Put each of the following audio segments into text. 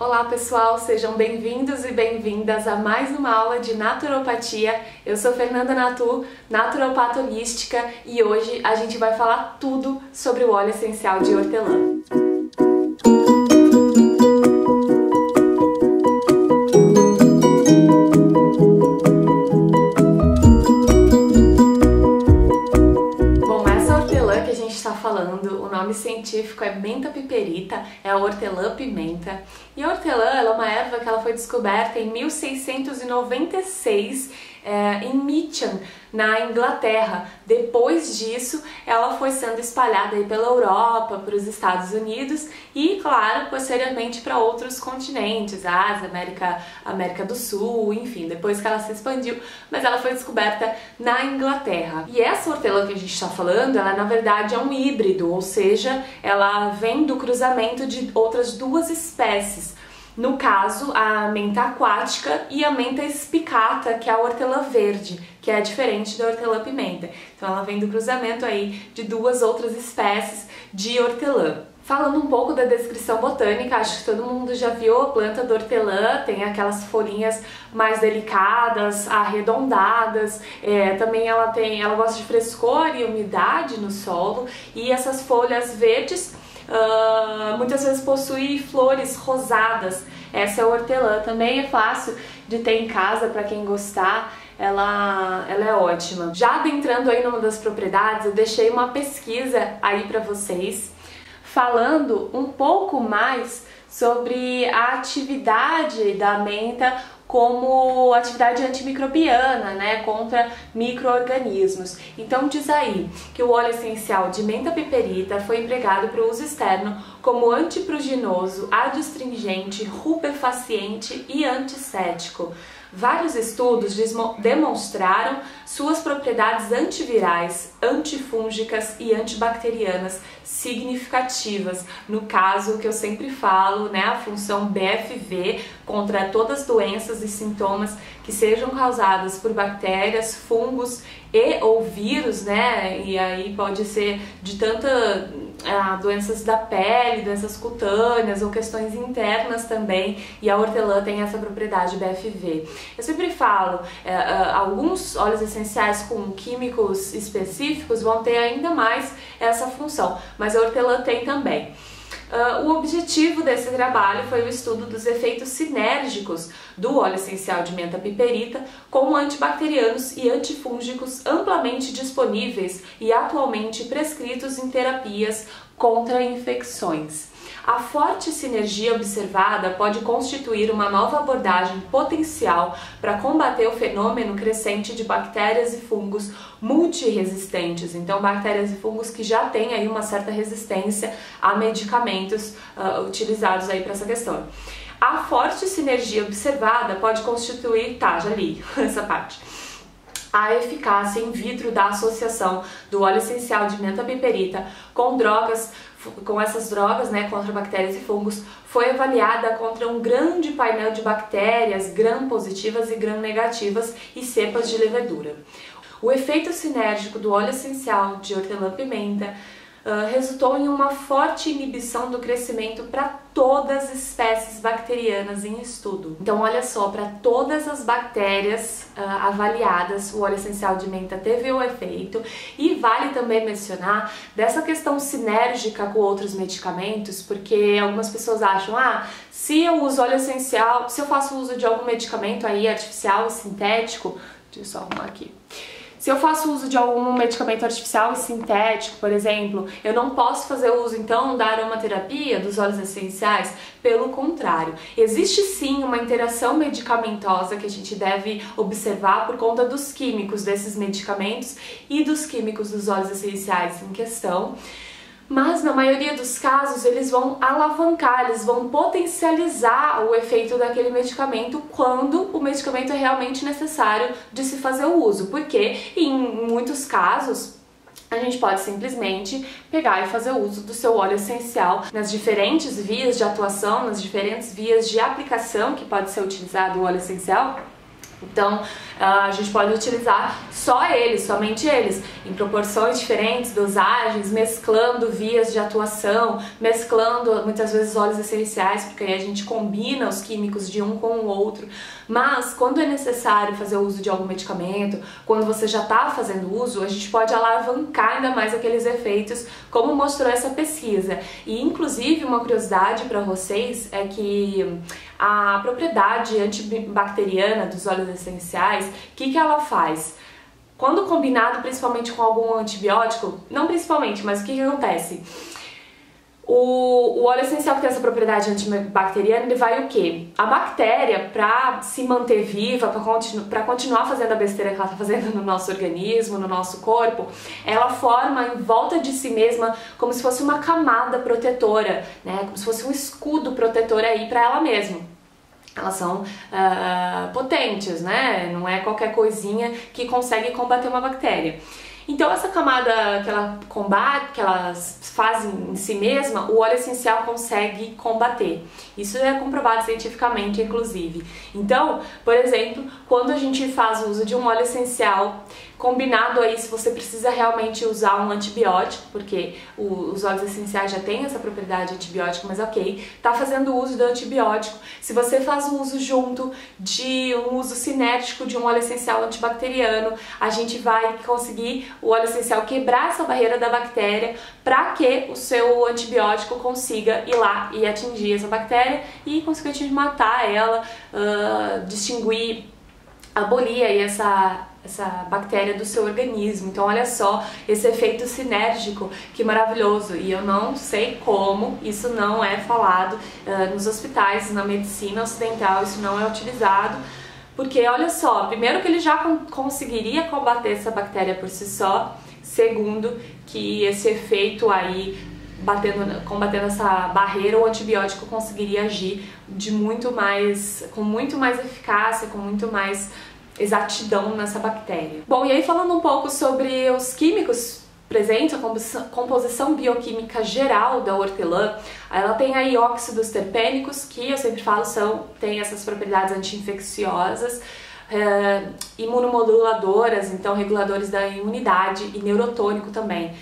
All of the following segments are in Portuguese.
Olá pessoal, sejam bem-vindos e bem-vindas a mais uma aula de naturopatia. Eu sou Fernanda Natu, naturopata holística, e hoje a gente vai falar tudo sobre o óleo essencial de hortelã. Falando, o nome científico é Mentha piperita, é a hortelã-pimenta. E a hortelã, ela é uma erva que ela foi descoberta em 1696 em Mitcham, na Inglaterra. Depois disso, ela foi sendo espalhada aí pela Europa, para os Estados Unidos e, claro, posteriormente para outros continentes, Ásia, América do Sul, enfim, depois que ela se expandiu, mas ela foi descoberta na Inglaterra. E essa hortelã que a gente está falando, ela na verdade é um híbrido, ou seja, ela vem do cruzamento de outras duas espécies. No caso, a mentha aquática e a mentha spicata, que é a hortelã verde, que é diferente da hortelã-pimenta. Então ela vem do cruzamento aí de duas outras espécies de hortelã. Falando um pouco da descrição botânica, acho que todo mundo já viu a planta da hortelã, tem aquelas folhinhas mais delicadas, arredondadas, também ela gosta de frescor e umidade no solo, e essas folhas verdes muitas vezes possui flores rosadas. Essa é a hortelã, também é fácil de ter em casa para quem gostar, ela é ótima. Já adentrando aí numa das propriedades, eu deixei uma pesquisa aí para vocês, falando um pouco mais sobre a atividade da mentha como atividade antimicrobiana, né, contra micro-organismos. Então diz aí que o óleo essencial de mentha piperita foi empregado para o uso externo como antipruriginoso, adstringente, rubefaciente e antisséptico. Vários estudos demonstraram suas propriedades antivirais, antifúngicas e antibacterianas significativas. No caso que eu sempre falo, né, a função BFV contra todas as doenças e sintomas que sejam causadas por bactérias, fungos e ou vírus, né? E aí pode ser de doenças da pele, doenças cutâneas ou questões internas também, e a hortelã tem essa propriedade BFV. Eu sempre falo, alguns óleos essenciais com químicos específicos vão ter ainda mais essa função, mas a hortelã tem também. O objetivo desse trabalho foi o estudo dos efeitos sinérgicos do óleo essencial de mentha piperita com antibacterianos e antifúngicos amplamente disponíveis e atualmente prescritos em terapias contra infecções. A forte sinergia observada pode constituir uma nova abordagem potencial para combater o fenômeno crescente de bactérias e fungos multiresistentes. Então, bactérias e fungos que já têm aí uma certa resistência a medicamentos utilizados aí para essa questão. A forte sinergia observada pode constituir, já li essa parte, a eficácia in vitro da associação do óleo essencial de mentha piperita com essas drogas, né, contra bactérias e fungos, foi avaliada contra um grande painel de bactérias gram-positivas e gram-negativas e cepas de levedura. O efeito sinérgico do óleo essencial de hortelã-pimenta resultou em uma forte inibição do crescimento para todas as espécies bacterianas em estudo. Então, olha só, para todas as bactérias avaliadas, o óleo essencial de mentha teve o efeito. E vale também mencionar dessa questão sinérgica com outros medicamentos, porque algumas pessoas acham, se eu uso óleo essencial, se eu faço uso de algum medicamento aí artificial, sintético, deixa eu só arrumar aqui. Se eu faço uso de algum medicamento artificial e sintético, por exemplo, eu não posso fazer uso, então, da aromaterapia, dos óleos essenciais? Pelo contrário, existe sim uma interação medicamentosa que a gente deve observar por conta dos químicos desses medicamentos e dos químicos dos óleos essenciais em questão. Mas na maioria dos casos eles vão alavancar, eles vão potencializar o efeito daquele medicamento quando o medicamento é realmente necessário de se fazer o uso, porque em muitos casos a gente pode simplesmente pegar e fazer uso do seu óleo essencial nas diferentes vias de atuação, nas diferentes vias de aplicação que pode ser utilizado o óleo essencial. Então, a gente pode utilizar só eles, somente eles, em proporções diferentes, dosagens, mesclando vias de atuação, mesclando muitas vezes óleos essenciais, porque aí a gente combina os químicos de um com o outro. Mas quando é necessário fazer uso de algum medicamento, quando você já está fazendo uso, a gente pode alavancar ainda mais aqueles efeitos, como mostrou essa pesquisa. E inclusive uma curiosidade para vocês é que a propriedade antibacteriana dos óleos essenciais, o que ela faz? Quando combinado principalmente com algum antibiótico, não principalmente, mas o que acontece? O óleo essencial que tem essa propriedade antibacteriana, ele vai o quê? A bactéria, para se manter viva, para continuar fazendo a besteira que ela está fazendo no nosso organismo, no nosso corpo, ela forma em volta de si mesma como se fosse uma camada protetora, né? Como se fosse um escudo protetor aí para ela mesma. Elas são potentes, né? Não é qualquer coisinha que consegue combater uma bactéria. Então essa camada que ela combate, que elas fazem em si mesma, o óleo essencial consegue combater. Isso é comprovado cientificamente, inclusive. Então, por exemplo, quando a gente faz o uso de um óleo essencial, combinado aí se você precisa realmente usar um antibiótico, porque os óleos essenciais já têm essa propriedade antibiótica, mas ok, tá fazendo uso do antibiótico. Se você faz o uso junto de um uso sinérgico de um óleo essencial antibacteriano, a gente vai conseguir o óleo essencial quebrar essa barreira da bactéria para que o seu antibiótico consiga ir lá e atingir essa bactéria e consequentemente matar ela, distinguir, abolir aí essa bactéria do seu organismo. Então olha só esse efeito sinérgico, que maravilhoso, e eu não sei como isso não é falado nos hospitais, na medicina ocidental isso não é utilizado, porque olha só, primeiro que ele já conseguiria combater essa bactéria por si só, segundo que esse efeito aí combatendo essa barreira, o antibiótico conseguiria agir com muito mais eficácia, com muito mais exatidão nessa bactéria. Bom, e aí falando um pouco sobre os químicos presentes, a composição bioquímica geral da hortelã, ela tem aí óxidos terpênicos, que eu sempre falo tem essas propriedades anti-infecciosas, imunomoduladoras, então reguladores da imunidade, e neurotônico também.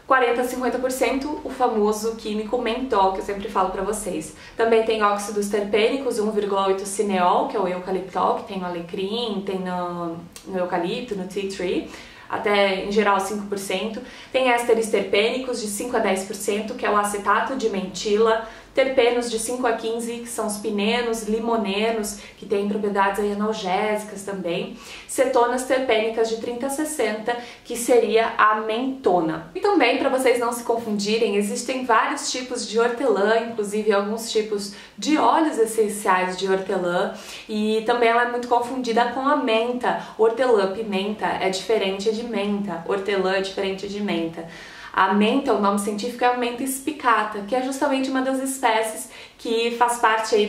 40 a 50% o famoso químico mentol, que eu sempre falo pra vocês. Também tem óxidos terpênicos, 1,8 cineol, que é o eucaliptol, que tem no alecrim, tem no eucalipto, no tea tree, até em geral 5%. Tem ésteres terpênicos de 5 a 10%, que é o acetato de mentila. Terpenos de 5 a 15, que são os pinenos, limonenos, que têm propriedades aí analgésicas também. Cetonas terpênicas de 30 a 60, que seria a mentona. E também, para vocês não se confundirem, existem vários tipos de hortelã, inclusive alguns tipos de óleos essenciais de hortelã, e também ela é muito confundida com a menta. Hortelã, pimenta, é diferente de menta. Hortelã é diferente de menta. A menta, o nome científico é a menta spicata, que é justamente uma das espécies que faz parte aí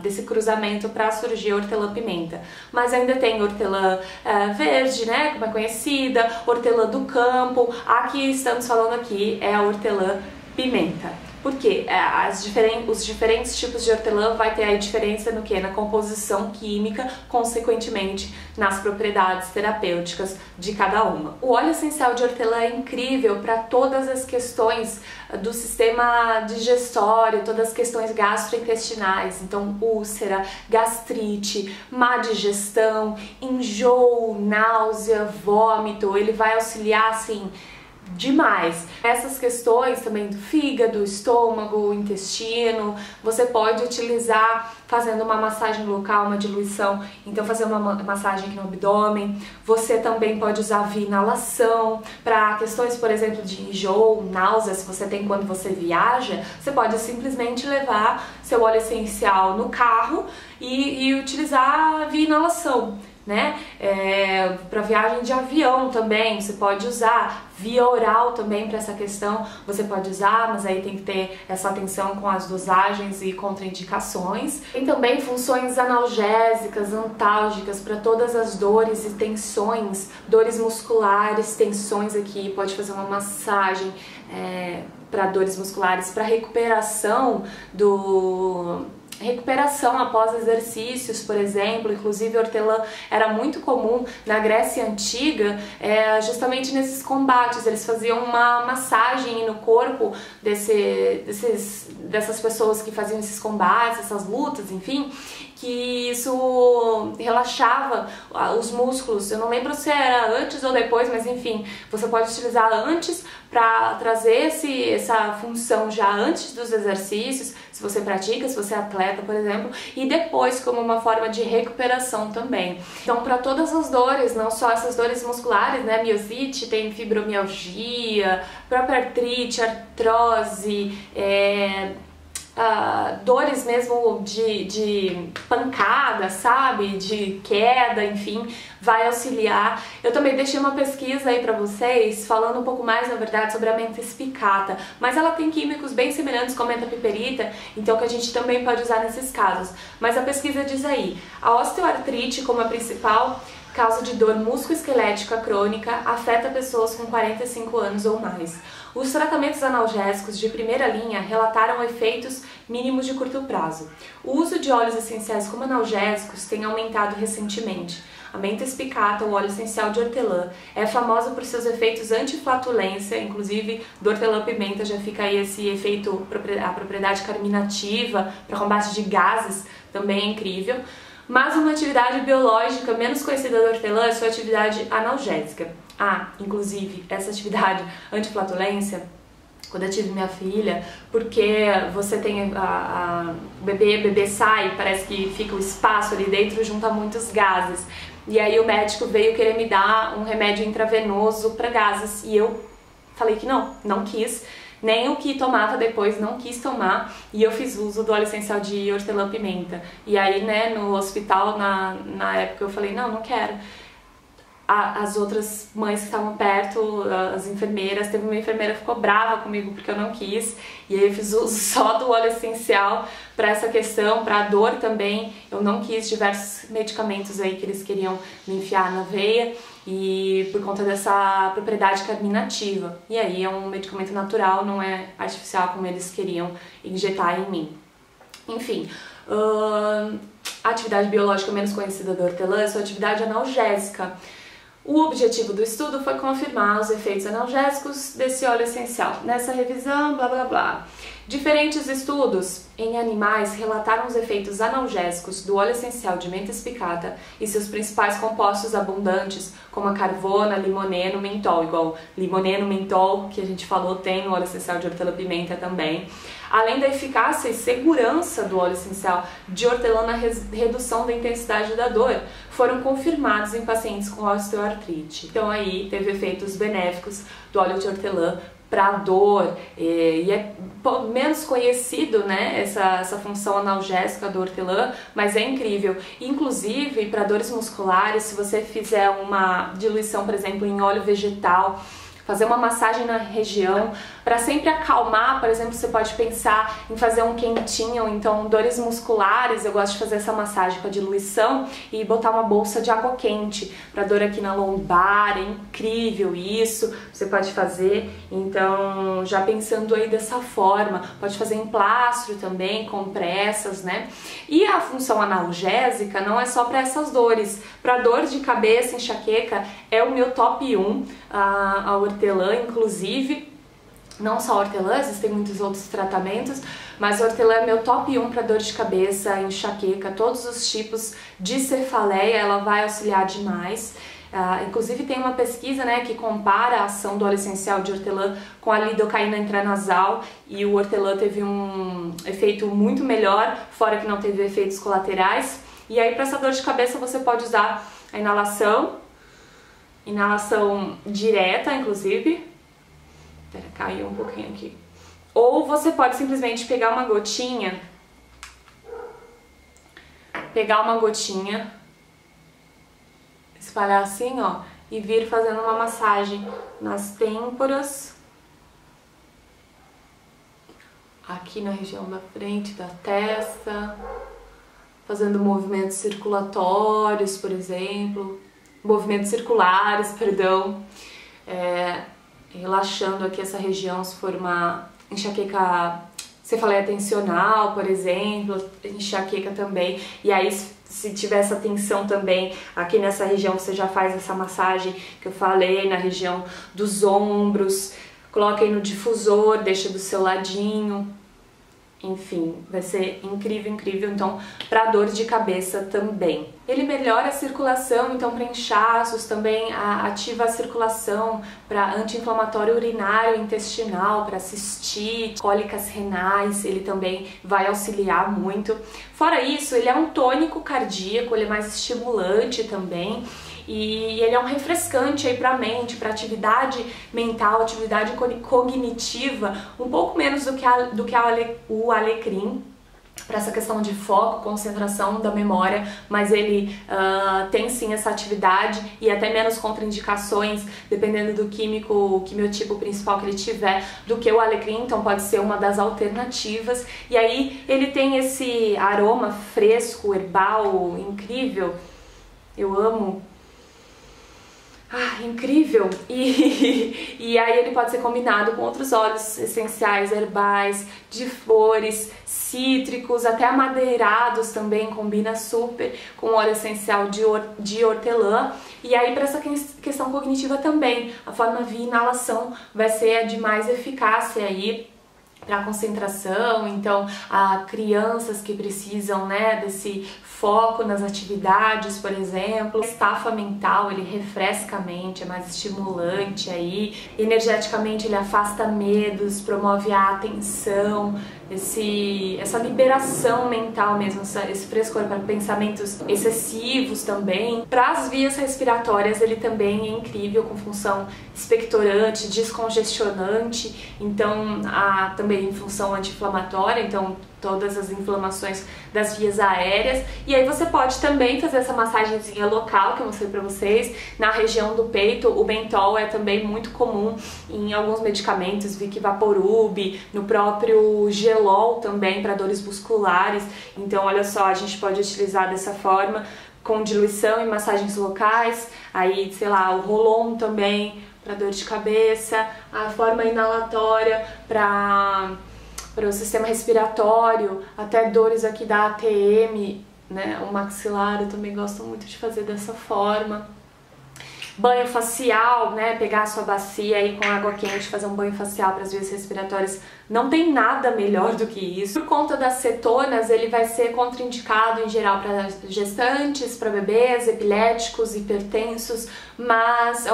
desse cruzamento para surgir a hortelã-pimenta. Mas ainda tem hortelã verde, né, como é conhecida, hortelã do campo. A que estamos falando aqui é a hortelã-pimenta. Por quê? Os diferentes tipos de hortelã vai ter aí diferença no quê? Na composição química, consequentemente nas propriedades terapêuticas de cada uma. O óleo essencial de hortelã é incrível para todas as questões do sistema digestório, todas as questões gastrointestinais, então úlcera, gastrite, má digestão, enjoo, náusea, vômito, ele vai auxiliar assim demais. Essas questões também do fígado, estômago, intestino, você pode utilizar fazendo uma massagem local, uma diluição, então fazer uma massagem aqui no abdômen. Você também pode usar via inalação para questões, por exemplo, de enjoo, náusea, se você tem quando você viaja, você pode simplesmente levar seu óleo essencial no carro e utilizar via inalação, né? Para viagem de avião também você pode usar, via oral também para essa questão você pode usar, mas aí tem que ter essa atenção com as dosagens e contraindicações. Tem também funções analgésicas, antálgicas para todas as dores e tensões, dores musculares, tensões aqui, pode fazer uma massagem para dores musculares, para recuperação recuperação após exercícios, por exemplo. Inclusive, hortelã era muito comum na Grécia Antiga, justamente nesses combates. Eles faziam uma massagem no corpo dessas pessoas que faziam esses combates, essas lutas, enfim, que isso relaxava os músculos. Eu não lembro se era antes ou depois, mas enfim, você pode utilizar antes para trazer essa função já antes dos exercícios, se você pratica, se você é atleta, por exemplo, e depois como uma forma de recuperação também. Então, para todas as dores, não só essas dores musculares, né, miosite, tem fibromialgia, própria artrite, artrose, dores mesmo de pancada, sabe? De queda, enfim, vai auxiliar. Eu também deixei uma pesquisa aí pra vocês, falando um pouco mais, na verdade, sobre a menta spicata, mas ela tem químicos bem semelhantes com a menta piperita, então que a gente também pode usar nesses casos. Mas a pesquisa diz aí, a osteoartrite como a principal causa de dor musculoesquelética crônica afeta pessoas com 45 anos ou mais. Os tratamentos analgésicos de primeira linha relataram efeitos mínimos de curto prazo. O uso de óleos essenciais como analgésicos tem aumentado recentemente. A menta spicata, o óleo essencial de hortelã, é famosa por seus efeitos anti-flatulência, inclusive do hortelã-pimenta já fica aí esse efeito, a propriedade carminativa para combate de gases, também é incrível. Mas uma atividade biológica menos conhecida da hortelã é sua atividade analgésica. Inclusive, essa atividade anti-flatulência, quando eu tive minha filha, porque você tem o bebê sai, parece que fica o espaço ali dentro, junta muitos gases. E aí o médico veio querer me dar um remédio intravenoso para gases e eu falei que não quis. Nem o que tomava depois, não quis tomar, e eu fiz uso do óleo essencial de hortelã-pimenta. E aí, né, no hospital, na época, eu falei, não quero. As outras mães que estavam perto, as enfermeiras, teve uma enfermeira que ficou brava comigo porque eu não quis, e aí eu fiz uso só do óleo essencial para essa questão, para a dor também. Eu não quis diversos medicamentos aí que eles queriam me enfiar na veia, e por conta dessa propriedade carminativa. E aí é um medicamento natural, não é artificial como eles queriam injetar em mim. Enfim, a atividade biológica menos conhecida da hortelã é sua atividade analgésica. O objetivo do estudo foi confirmar os efeitos analgésicos desse óleo essencial. Nessa revisão, blá blá blá. Diferentes estudos em animais relataram os efeitos analgésicos do óleo essencial de menta spicata e seus principais compostos abundantes, como a carvona, limoneno, mentol, igual limoneno, mentol, que a gente falou, tem no óleo essencial de hortelã-pimenta também. Além da eficácia e segurança do óleo essencial de hortelã na redução da intensidade da dor, foram confirmados em pacientes com osteoartrite. Então aí teve efeitos benéficos do óleo de hortelã para a dor, e é menos conhecido, né, essa função analgésica do hortelã, mas é incrível. Inclusive, para dores musculares, se você fizer uma diluição, por exemplo, em óleo vegetal, fazer uma massagem na região, para sempre acalmar, por exemplo, você pode pensar em fazer um quentinho, então dores musculares, eu gosto de fazer essa massagem com a diluição e botar uma bolsa de água quente para dor aqui na lombar, é incrível isso, você pode fazer, então já pensando aí dessa forma, pode fazer em plastro também, compressas, né? E a função analgésica não é só para essas dores, para dor de cabeça, enxaqueca, é o meu top 1, a hortelã, inclusive. Não só hortelã, existem muitos outros tratamentos, mas a hortelã é meu top 1 para dor de cabeça, enxaqueca, todos os tipos de cefaleia, ela vai auxiliar demais. Inclusive tem uma pesquisa, né, que compara a ação do óleo essencial de hortelã com a lidocaína intranasal, e o hortelã teve um efeito muito melhor, fora que não teve efeitos colaterais. E aí para essa dor de cabeça você pode usar a inalação direta, inclusive. Espera, caiu um pouquinho aqui. Ou você pode simplesmente pegar uma gotinha, espalhar assim, ó, e vir fazendo uma massagem nas têmporas, aqui na região da frente da testa, fazendo movimentos circulatórios, por exemplo, movimentos circulares, perdão, relaxando aqui essa região se for uma enxaqueca cefaleia tensional, por exemplo, enxaqueca também. E aí, se tiver essa tensão também, aqui nessa região você já faz essa massagem que eu falei, na região dos ombros, coloca aí no difusor, deixa do seu ladinho. Enfim, vai ser incrível, incrível, então, para dor de cabeça também. Ele melhora a circulação, então, para inchaços, também ativa a circulação para anti-inflamatório urinário e intestinal, para cistite, cólicas renais, ele também vai auxiliar muito. Fora isso, ele é um tônico cardíaco, ele é mais estimulante também. E ele é um refrescante aí para a mente, para atividade mental, atividade cognitiva, um pouco menos do que o alecrim, para essa questão de foco, concentração da memória, mas ele tem sim essa atividade e até menos contraindicações, dependendo do quimiotipo principal que ele tiver, do que o alecrim, então pode ser uma das alternativas. E aí ele tem esse aroma fresco, herbal, incrível, eu amo. Incrível! E aí ele pode ser combinado com outros óleos essenciais, herbais, de flores, cítricos, até amadeirados também, combina super com óleo essencial de hortelã. E aí para essa questão cognitiva também, a forma via inalação vai ser a de mais eficácia aí para concentração, então crianças que precisam, né, desse foco nas atividades, por exemplo. A estafa mental, ele refresca a mente, é mais estimulante aí, energeticamente ele afasta medos, promove a atenção, essa liberação mental mesmo, esse frescor para pensamentos excessivos também. Para as vias respiratórias ele também é incrível, com função expectorante, descongestionante, então também função anti-inflamatória, então todas as inflamações das vias aéreas. E aí você pode também fazer essa massagenzinha local que eu mostrei pra vocês, na região do peito. O mentol é também muito comum em alguns medicamentos, Vic Vaporub, no próprio Gelol também, para dores musculares. Então olha só, a gente pode utilizar dessa forma, com diluição e massagens locais. Aí, sei lá, o Rolon também, para dor de cabeça, a forma inalatória para o sistema respiratório, até dores aqui da ATM, né, o maxilar, eu também gosto muito de fazer dessa forma. Banho facial, né, pegar a sua bacia aí com água quente, fazer um banho facial para as vias respiratórias, não tem nada melhor do que isso. Por conta das cetonas, ele vai ser contraindicado em geral para gestantes, para bebês, epiléticos, hipertensos, mas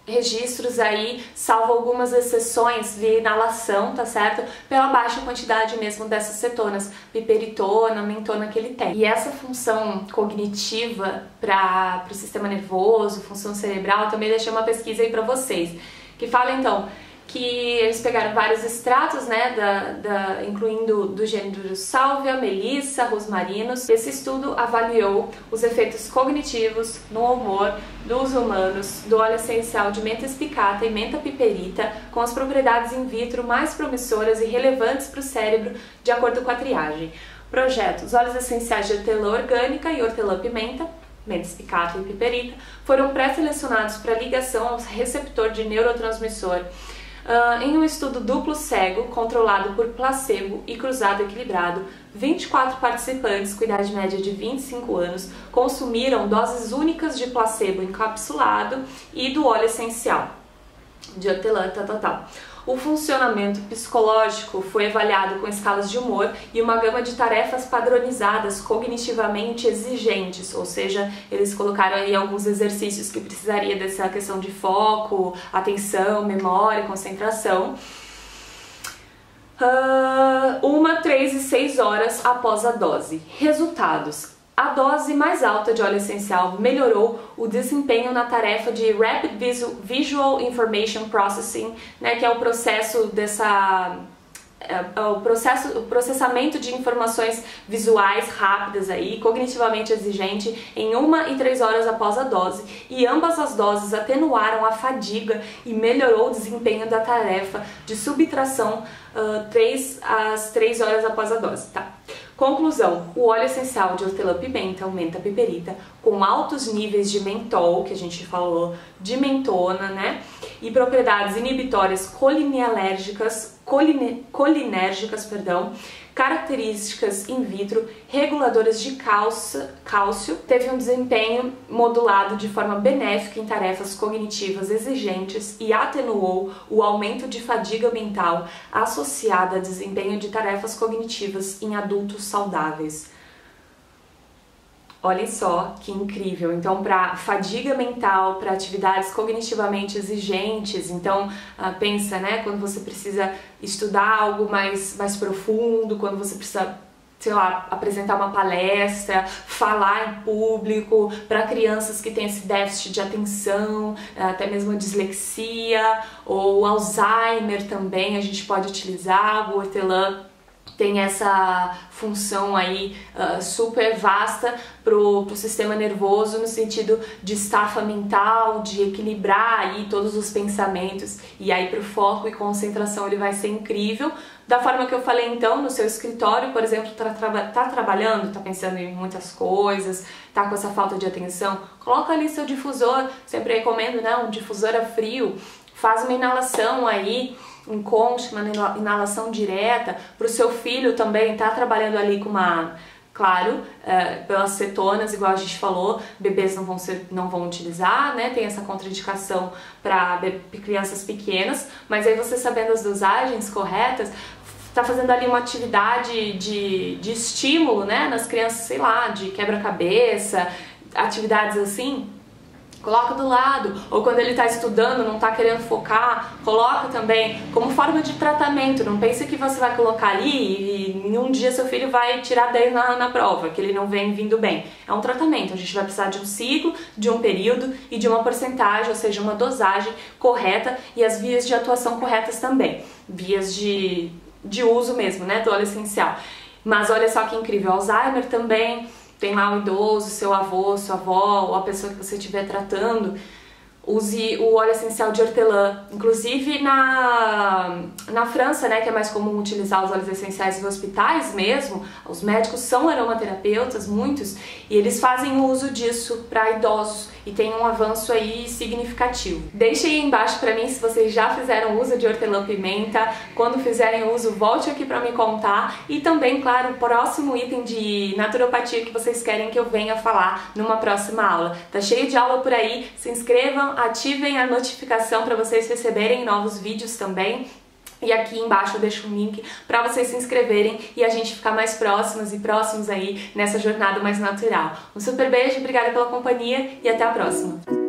registros aí, salvo algumas exceções de inalação, tá certo? Pela baixa quantidade mesmo dessas cetonas, piperitona, mentona que ele tem. E essa função cognitiva para o sistema nervoso, função cerebral, também deixei uma pesquisa aí para vocês, que fala então que eles pegaram vários extratos, né, incluindo do gênero Salvia, Melissa, Rosmarinos. Esse estudo avaliou os efeitos cognitivos no humor dos humanos do óleo essencial de menta espicata e menta piperita, com as propriedades in vitro mais promissoras e relevantes para o cérebro, de acordo com a triagem. Projeto: os óleos essenciais de hortelã orgânica e hortelã-pimenta, menta espicata e piperita, foram pré-selecionados para ligação ao receptor de neurotransmissor em um estudo duplo cego, controlado por placebo e cruzado equilibrado. 24 participantes com idade média de 25 anos consumiram doses únicas de placebo encapsulado e do óleo essencial de hortelã, O funcionamento psicológico foi avaliado com escalas de humor e uma gama de tarefas padronizadas cognitivamente exigentes, ou seja, eles colocaram aí alguns exercícios que precisaria dessa questão de foco, atenção, memória, concentração. 1, 3 e 6 horas após a dose. Resultados: a dose mais alta de óleo essencial melhorou o desempenho na tarefa de Rapid Visual Information Processing, né, que é o processo o processamento de informações visuais rápidas aí, cognitivamente exigente, em 1 e 3 horas após a dose, e ambas as doses atenuaram a fadiga e melhorou o desempenho da tarefa de subtração 3 às 3 horas após a dose, tá? Conclusão: o óleo essencial de hortelã-pimenta, menta piperita, com altos níveis de mentol, que a gente falou, de mentona, né? e propriedades inibitórias colinérgicas, características in vitro, reguladoras de cálcio, teve um desempenho modulado de forma benéfica em tarefas cognitivas exigentes e atenuou o aumento de fadiga mental associada a desempenho de tarefas cognitivas em adultos saudáveis. Olha só que incrível. Então, para fadiga mental, para atividades cognitivamente exigentes, então pensa, né, quando você precisa estudar algo mais profundo, quando você precisa, sei lá, apresentar uma palestra, falar em público, para crianças que têm esse déficit de atenção, até mesmo a dislexia ou Alzheimer também, a gente pode utilizar. O hortelã tem essa função aí super vasta pro sistema nervoso, no sentido de estafa mental, de equilibrar aí todos os pensamentos, e aí pro foco e concentração ele vai ser incrível. Da forma que eu falei, então, no seu escritório, por exemplo, tá trabalhando, tá pensando em muitas coisas, tá com essa falta de atenção, coloca ali seu difusor, sempre recomendo, né, um difusor a frio, faz uma inalação aí, um conche, uma inalação direta. Para o seu filho também tá trabalhando ali com uma, claro, pelas cetonas, igual a gente falou, bebês não vão utilizar, né? Tem essa contraindicação para crianças pequenas, mas aí você sabendo as dosagens corretas, tá fazendo ali uma atividade de estímulo, né? Nas crianças, sei lá, de quebra-cabeça, atividades assim, coloca do lado, ou quando ele está estudando, não está querendo focar, coloca também como forma de tratamento. Não pense que você vai colocar ali e em um dia seu filho vai tirar 10 na prova, que ele não vem vindo bem. É um tratamento, a gente vai precisar de um ciclo, de um período e de uma porcentagem, ou seja, uma dosagem correta e as vias de atuação corretas também. Vias de uso mesmo, né, do óleo essencial. Mas olha só que incrível, Alzheimer também. Tem lá um idoso, seu avô, sua avó, ou a pessoa que você estiver tratando, use o óleo essencial de hortelã. Inclusive na França, né, que é mais comum utilizar os óleos essenciais nos hospitais mesmo, os médicos são aromaterapeutas, muitos, e eles fazem uso disso para idosos e tem um avanço aí significativo. Deixe aí embaixo para mim se vocês já fizeram uso de hortelã-pimenta. Quando fizerem uso, volte aqui para me contar. E também, claro, o próximo item de naturopatia que vocês querem que eu venha falar numa próxima aula. Tá cheio de aula por aí, se inscrevam, ativem a notificação para vocês receberem novos vídeos também. E aqui embaixo eu deixo um link para vocês se inscreverem e a gente ficar mais próximas e próximos aí nessa jornada mais natural. Um super beijo, obrigada pela companhia e até a próxima!